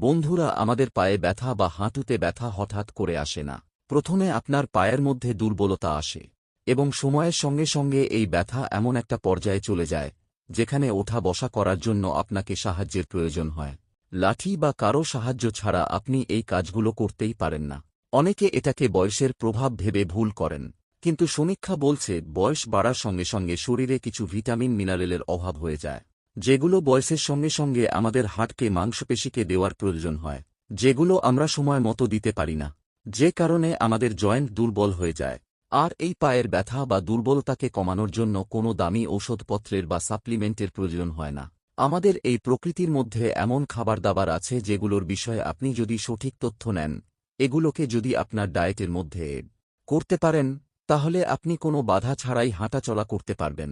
বন্ধুরা, আমাদের পায়ে ব্যথা বা হাঁটুতে ব্যথা হঠাৎ করে আসে না। প্রথমে আপনার পায়ের মধ্যে দুর্বলতা আসে এবং সময়ের সঙ্গে সঙ্গে এই ব্যথা এমন একটা পর্যায়ে চলে যায় যেখানে ওঠা বসা করার জন্য আপনাকে সাহায্যের প্রয়োজন হয়। লাঠি বা কারো সাহায্য ছাড়া আপনি এই কাজগুলো করতেই পারেন না। অনেকে এটাকে বয়সের প্রভাব ভেবে ভুল করেন, কিন্তু সমীক্ষা বলছে বয়স বাড়ার সঙ্গে সঙ্গে শরীরে কিছু ভিটামিন মিনারেলের অভাব হয়ে যায়, যেগুলো বয়সের সঙ্গে সঙ্গে আমাদের হাড়কে মাংসপেশিকে দেওয়ার প্রয়োজন হয়, যেগুলো আমরা সময় মতো দিতে পারি না, যে কারণে আমাদের জয়েন্ট দুর্বল হয়ে যায়। আর এই পায়ের ব্যথা বা দুর্বলতাকে কমানোর জন্য কোনো দামি ঔষধপত্রের বা সাপ্লিমেন্টের প্রয়োজন হয় না। আমাদের এই প্রকৃতির মধ্যে এমন খাবার-দাবার আছে যেগুলোর বিষয়ে আপনি যদি সঠিক তথ্য নেন, এগুলোকে যদি আপনার ডায়েটের মধ্যে করতে পারেন, তাহলে আপনি কোনো বাধা ছাড়াই হাঁটাচলা করতে পারবেন।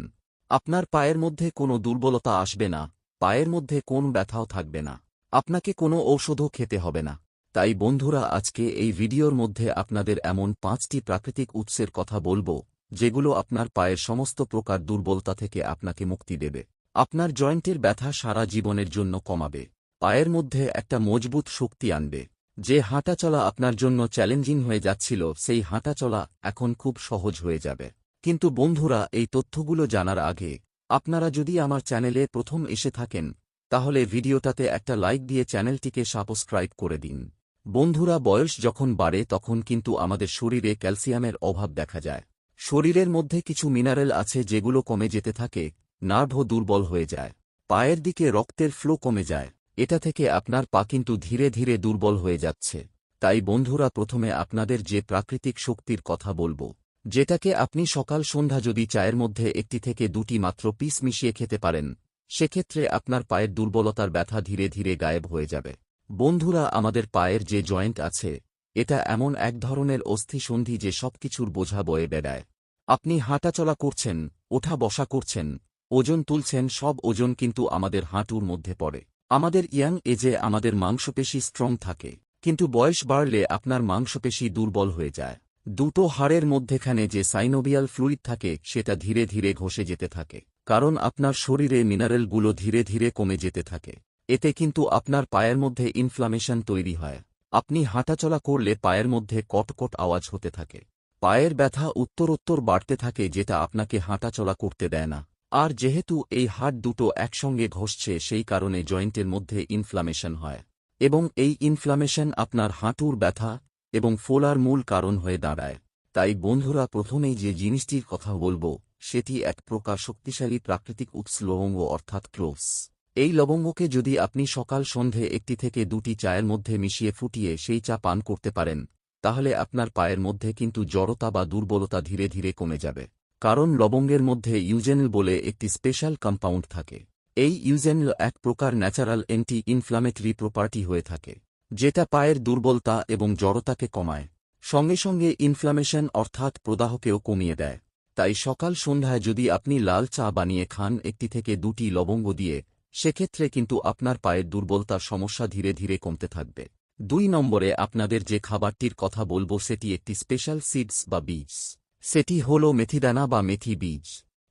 আপনার পায়ের মধ্যে কোনো দুর্বলতা আসবে না, পায়ের মধ্যে কোন ব্যথাও থাকবে না, আপনাকে কোনো ঔষধও খেতে হবে না। তাই বন্ধুরা, আজকে এই ভিডিওর মধ্যে আপনাদের এমন 5টি প্রাকৃতিক উৎসের কথা বলবো যেগুলো আপনার পায়ের সমস্ত প্রকার দুর্বলতা থেকে আপনাকে মুক্তি দেবে, আপনার জয়েন্টের ব্যথা সারা জীবনের জন্য কমাবে, পায়ের মধ্যে একটা মজবুত শক্তি আনবে। যে হাঁটাচলা আপনার জন্য চ্যালেঞ্জিং হয়ে যাচ্ছিল, সেই হাঁটাচলা এখন খুব সহজ হয়ে যাবে। কিন্তু বন্ধুরা, এই তথ্যগুলো জানার আগে আপনারা যদি আমার চ্যানেলে প্রথম এসে থাকেন, তাহলে ভিডিওটাতে একটা লাইক দিয়ে চ্যানেলটিকে সাবস্ক্রাইব করে দিন। বন্ধুরা, বয়স যখন বাড়ে তখন কিন্তু আমাদের শরীরে ক্যালসিয়ামের অভাব দেখা যায়। শরীরের মধ্যে কিছু মিনারেল আছে যেগুলো কমে যেতে থাকে, নার্ভও দুর্বল হয়ে যায়, পায়ের দিকে রক্তের ফ্লো কমে যায়। এটা থেকে আপনার পা কিন্তু ধীরে ধীরে দুর্বল হয়ে যাচ্ছে। তাই বন্ধুরা, প্রথমে আপনাদের যে প্রাকৃতিক শক্তির কথা বলবো, যেটাকে আপনি সকাল সন্ধ্যা যদি চায়ের মধ্যে 1 থেকে 2টি মাত্র পিস মিশিয়ে খেতে পারেন, সেক্ষেত্রে আপনার পায়ের দুর্বলতার ব্যথা ধীরে ধীরে গায়েব হয়ে যাবে। বন্ধুরা, আমাদের পায়ের যে জয়েন্ট আছে, এটা এমন এক ধরনের অস্থিসন্ধি যে সবকিছুর বোঝা বয়ে বেড়ায়। আপনি হাঁটাচলা করছেন, ওঠা বসা করছেন, ওজন তুলছেন, সব ওজন কিন্তু আমাদের হাঁটুর মধ্যে পড়ে। আমাদের ইয়াং এজে আমাদের মাংসপেশি স্ট্রং থাকে, কিন্তু বয়স বাড়লে আপনার মাংসপেশি দুর্বল হয়ে যায়। দুটো হাড়ের মধ্যেখানে যে সাইনোভিয়াল ফ্লুইড থাকে সেটা ধীরে ধীরে ঘষে যেতে থাকে, কারণ আপনার শরীরে মিনারেলগুলো ধীরে ধীরে কমে যেতে থাকে। এতে কিন্তু আপনার পায়ের মধ্যে ইনফ্লামেশন তৈরি হয়। আপনি হাঁটাচলা করলে পায়ের মধ্যে কটকট আওয়াজ হতে থাকে, পায়ের ব্যথা উত্তরোত্তর বাড়তে থাকে, যেটা আপনাকে হাঁটাচলা করতে দেয় না। আর যেহেতু এই হাড় দুটো একসঙ্গে ঘষছে, সেই কারণে জয়েন্টের মধ্যে ইনফ্লামেশন হয়, এবং এই ইনফ্লামেশন আপনার হাঁটুর ব্যথা এবং ফোলার মূল কারণ হয়ে দাঁড়ায়। তাই বন্ধুরা, প্রথমেই যে জিনিসটির কথা বলবো সেটি এক প্রকার শক্তিশালী প্রাকৃতিক উৎস লবঙ্গ, অর্থাৎ ক্লোভস। এই লবঙ্গকে যদি আপনি সকাল সন্ধে 1 থেকে 2টি চায়ের মধ্যে মিশিয়ে ফুটিয়ে সেই চা পান করতে পারেন, তাহলে আপনার পায়ের মধ্যে কিন্তু জড়তা বা দুর্বলতা ধীরে ধীরে কমে যাবে। কারণ লবঙ্গের মধ্যে ইউজেনিল বলে একটি স্পেশাল কম্পাউন্ড থাকে। এই ইউজেনিল এক প্রকার ন্যাচারাল অ্যান্টি ইনফ্লামেটরি প্রপার্টি হয়ে থাকে, যেটা পায়ের দুর্বলতা এবং জড়তাকে কমায়, সঙ্গে সঙ্গে ইনফ্লামেশন অর্থাৎ প্রদাহকেও কমিয়ে দেয়। তাই সকাল সন্ধ্যায় যদি আপনি লাল চা বানিয়ে খান 1 থেকে 2টি লবঙ্গ দিয়ে, সেক্ষেত্রে কিন্তু আপনার পায়ের দুর্বলতার সমস্যা ধীরে ধীরে কমতে থাকবে। 2 নম্বরে আপনাদের যে খাবারটির কথা বলবো সেটি একটি স্পেশাল সিডস বা বীজ। সেটি হল মেথিদানা বা মেথি বীজ।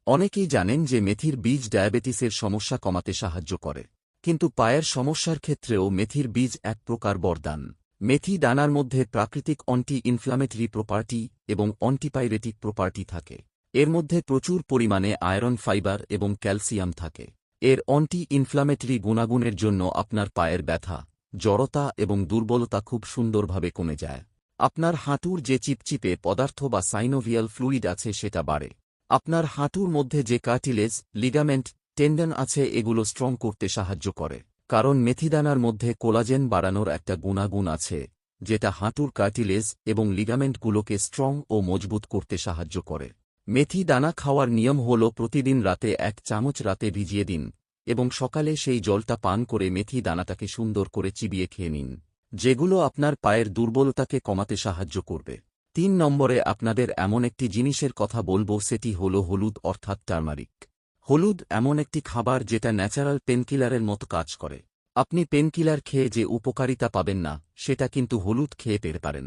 অনেকেই জানেন যে মেথির বীজ ডায়াবেটিসের সমস্যা কমাতে সাহায্য করে, কিন্তু পায়ের সমস্যার ক্ষেত্রেও মেথির বীজ এক প্রকার বরদান। মেথি দানার মধ্যে প্রাকৃতিক অ্যান্টি ইনফ্লামেটরি প্রপার্টি এবং অ্যান্টিপাইরেটিক প্রপার্টি থাকে। এর মধ্যে প্রচুর পরিমাণে আয়রন, ফাইবার এবং ক্যালসিয়াম থাকে। এর অ্যান্টি ইনফ্লামেটরি গুণাগুণের জন্য আপনার পায়ের ব্যথা, জড়তা এবং দুর্বলতা খুব সুন্দরভাবে কমে যায়। আপনার হাঁটুর যে চিপচিপে পদার্থ বা সাইনোভিয়াল ফ্লুইড আছে সেটা বাড়ে। আপনার হাঁটুর মধ্যে যে কার্টিলেজ, লিগামেন্ট, টেন্ডন আছে, এগুলো স্ট্রং করতে সাহায্য করে, কারণ মেথিদানার মধ্যে কোলাজেন বাড়ানোর একটা গুণাগুণ আছে, যেটা হাঁটুর কার্টিলেজ এবং লিগামেন্টগুলোকে স্ট্রং ও মজবুত করতে সাহায্য করে। মেথি দানা খাওয়ার নিয়ম হল প্রতিদিন রাতে 1 চামচ রাতে ভিজিয়ে দিন এবং সকালে সেই জলটা পান করে মেথি দানাটাকে সুন্দর করে চিবিয়ে খেয়ে নিন, যেগুলো আপনার পায়ের দুর্বলতাকে কমাতে সাহায্য করবে। 3 নম্বরে আপনাদের এমন একটি জিনিসের কথা বলবো, সেটি হল হলুদ, অর্থাৎ টার্মারিক। হলুদ এমন একটি খাবার যেটা ন্যাচারাল পেনকিলারের মতো কাজ করে। আপনি পেনকিলার খেয়ে যে উপকারিতা পাবেন না, সেটা কিন্তু হলুদ খেয়ে পেতে পারেন।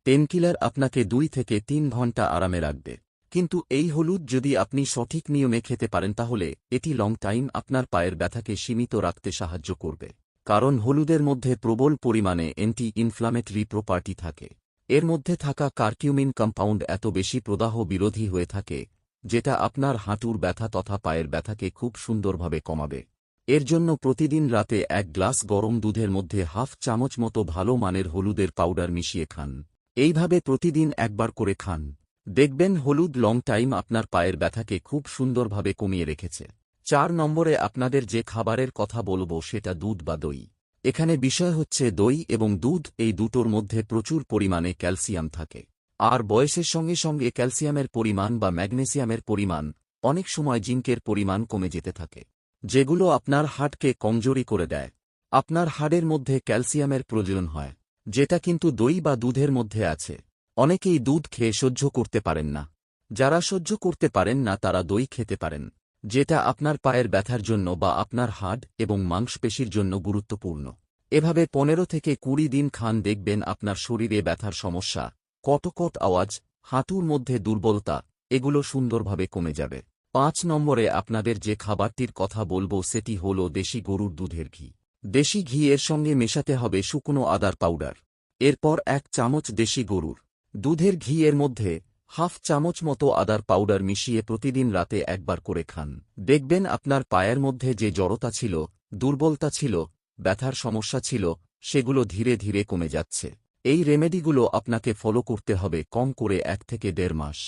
পেনকিলার আপনাকে 2 থেকে 3 ঘন্টা আরামে রাখবে, কিন্তু এই হলুদ যদি আপনি সঠিক নিয়মে খেতে পারেন, তাহলে এটি লং টাইম আপনার পায়ের ব্যথাকে সীমিত রাখতে সাহায্য করবে। কারণ হলুদের মধ্যে প্রবল পরিমাণে অ্যান্টি ইনফ্লামেটরি প্রপার্টি থাকে। এর মধ্যে থাকা কার্কিউমিন কম্পাউন্ড এত বেশি প্রদাহ বিরোধী হয়ে থাকে, যেটা আপনার হাঁটুর ব্যথা তথা পায়ের ব্যথাকে খুব সুন্দরভাবে কমাবে। এর জন্য প্রতিদিন রাতে 1 গ্লাস গরম দুধের মধ্যে হাফ চামচ মতো ভালো মানের হলুদের পাউডার মিশিয়ে খান। এইভাবে প্রতিদিন একবার করে খান। দেখবেন হলুদ লং টাইম আপনার পায়ের ব্যথাকে খুব সুন্দরভাবে কমিয়ে রেখেছে। 4 নম্বরে আপনাদের যে খাবারের কথা বলবো সেটা দুধ বা দই। এখানে বিষয় হচ্ছে দই এবং দুধ, এই দুটোর মধ্যে প্রচুর পরিমাণে ক্যালসিয়াম থাকে। আর বয়সের সঙ্গে সঙ্গে ক্যালসিয়ামের পরিমাণ বা ম্যাগনেসিয়ামের পরিমাণ, অনেক সময় জিঙ্কের পরিমাণ কমে যেতে থাকে, যেগুলো আপনার হাড়কে কমজোরি করে দেয়। আপনার হাড়ের মধ্যে ক্যালসিয়ামের প্রয়োজন হয়, যেটা কিন্তু দই বা দুধের মধ্যে আছে। অনেকেই দুধ খেয়ে সহ্য করতে পারেন না। যারা সহ্য করতে পারেন না তারা দই খেতে পারেন, যেটা আপনার পায়ের ব্যথার জন্য বা আপনার হাড় এবং মাংসপেশির জন্য গুরুত্বপূর্ণ। এভাবে 15 থেকে 20 দিন খান, দেখবেন আপনার শরীরে ব্যথার সমস্যা, কটকট আওয়াজ, হাঁটুর মধ্যে দুর্বলতা, এগুলো সুন্দরভাবে কমে যাবে। 5 নম্বরে আপনাদের যে খাবারটির কথা বলবো সেটি হল দেশি গরুর দুধের ঘি। দেশি ঘি এর সঙ্গে মেশাতে হবে শুকনো আদার পাউডার। এরপর 1 চামচ দেশি গরুর দুধের ঘি এর মধ্যে হাফ চামচ মতো আদার পাউডার মিশিয়ে প্রতিদিন রাতে একবার করে খান। দেখবেন আপনার পায়ের মধ্যে যে জড়তা ছিল, দুর্বলতা ছিল, ব্যথার সমস্যা ছিল, সেগুলো ধীরে ধীরে কমে যাচ্ছে। এই রেমেডিগুলো আপনাকে ফলো করতে হবে কম করে 1 থেকে 1.5 মাস।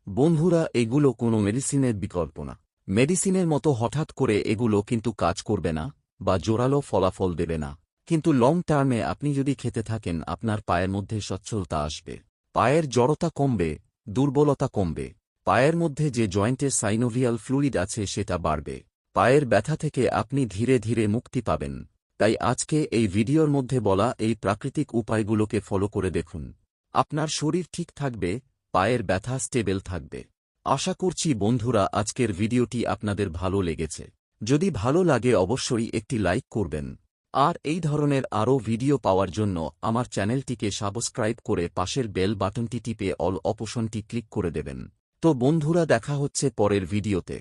বন্ধুরা, এগুলো কোনো মেডিসিনের বিকল্প না। মেডিসিনের মতো হঠাৎ করে এগুলো কিন্তু কাজ করবে না বা জোরালো ফলাফল দেবে না, কিন্তু লং টার্মে আপনি যদি খেতে থাকেন আপনার পায়ের মধ্যে সচ্ছলতা আসবে, পায়ের জড়তা কমবে, দুর্বলতা কমবে, পায়ের মধ্যে যে জয়েন্টের সাইনোভিয়াল ফ্লুইড আছে সেটা বাড়বে, পায়ের ব্যথা থেকে আপনি ধীরে ধীরে মুক্তি পাবেন। তাই আজকে এই ভিডিওর মধ্যে বলা এই প্রাকৃতিক উপায়গুলোকে ফলো করে দেখুন। আপনার শরীর ঠিক থাকবে, পায়ের ব্যথা স্টেবল থাকবে। আশা করছি বন্ধুরা আজকের ভিডিওটি আপনাদের ভালো লেগেছে। যদি ভালো লাগে অবশ্যই একটি লাইক করবেন। আর এই ধরনের আরও ভিডিও পাওয়ার জন্য আমার চ্যানেলটিকে সাবস্ক্রাইব করে পাশের বেল বাটনটি টিপে অল অপশনটি ক্লিক করে দেবেন। তো বন্ধুরা, দেখা হচ্ছে পরের ভিডিওতে।